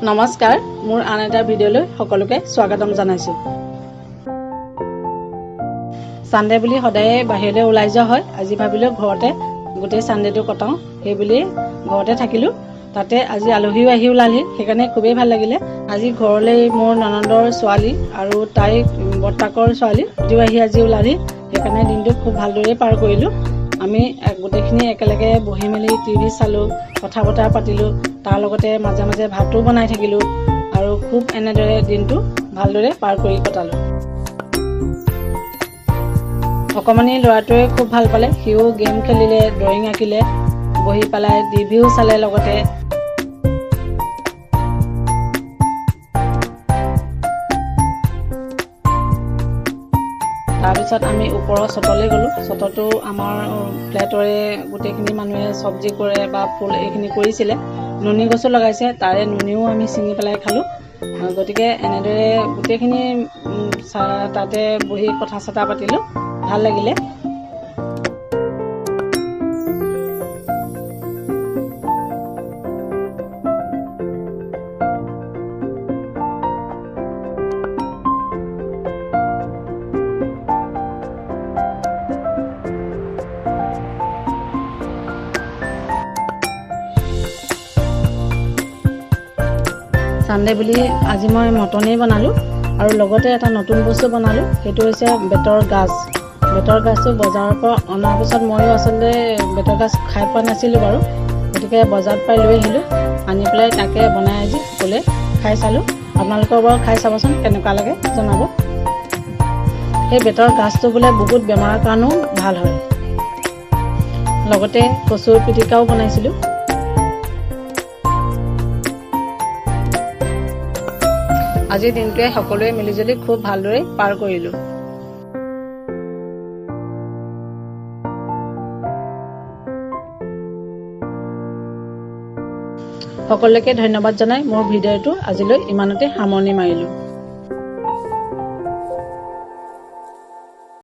নমস্কাৰ, মোৰ আন এটা ভিডিঅ'লৈ সকলোকে স্বাগতম জনাইছোঁ। সানডে বুলি সদায় বাহিৰলৈ ওলাই যোৱা হয়। আজি ভাবিলোঁ ঘৰতে গোটেই সানডেটো কটাওঁ, সেইবুলি ঘৰতে থাকিলোঁ। তাতে আজি আলহীও আহি ওলালহি, সেইকাৰণে খুবেই ভাল লাগিলে। আজি ঘৰলৈ মোৰ ননন্দৰ ছোৱালী আৰু তাই বৰ্তাকৰ ছোৱালী দুয়ো আহি আজি ওলালহি, সেইকাৰণে দিনটো খুব ভালদৰে পাৰ কৰিলোঁ। আমি গোটেইখিনি একেলগে বহি মেলি টিভি চালোঁ, কথা বতৰা পাতিলোঁ, তাৰ লগতে মাজে মাজে ভাতো বনাই থাকিলোঁ আৰু খুব এনেদৰে দিনটো ভালদৰে পাৰ কৰি কটালোঁ। অকণমানি ল'ৰাটোৱে খুব ভাল পালে, সিও গেম খেলিলে, ড্ৰয়িং আঁকিলে, বহি পেলাই টিভিও চালে লগতে। তাৰপিছত আমি ওপৰৰ চটলৈ গ'লোঁ। চটতো আমাৰ ফ্লেটৰে গোটেইখিনি মানুহে চব্জি কৰে বা ফুল এইখিনি কৰিছিলে। নুনি গছো লগাইছে, তাৰে নুনিও আমি ছিঙি পেলাই খালোঁ। গতিকে এনেদৰে গোটেইখিনি তাতে বহি কথা চথা পাতিলোঁ, ভাল লাগিলে। সানডে বুলি আজি মই মটনেই বনালোঁ আৰু লগতে এটা নতুন বস্তু বনালোঁ, সেইটো হৈছে বেতৰ গাজ। বেতৰ গাজটো বজাৰৰ পৰা অনাৰ পিছত ময়ো আচলতে বেতৰ গাজ খাই পোৱা নাছিলোঁ বাৰু, গতিকে বজাৰত পাই লৈ আহিলোঁ। আনি পেলাই তাকে বনাই আজি সকলোৱে খাই চালোঁ। আপোনালোকৰ বাৰু খাই চাবচোন কেনেকুৱা লাগে জনাব। সেই বেতৰ গাজটো বোলে বহুত বেমাৰৰ কাৰণেও ভাল হয়। লগতে কচুৰ পিটিকাও বনাইছিলোঁ। আজিৰ দিনটোৱে সকলোৱে মিলিজুলি খুব ভালদৰে পাৰ কৰিলোঁ। সকলোকে ধন্যবাদ জনাই মোৰ ভিডিঅ'টো আজিলৈ ইমানতে সামৰণি মাৰিলোঁ।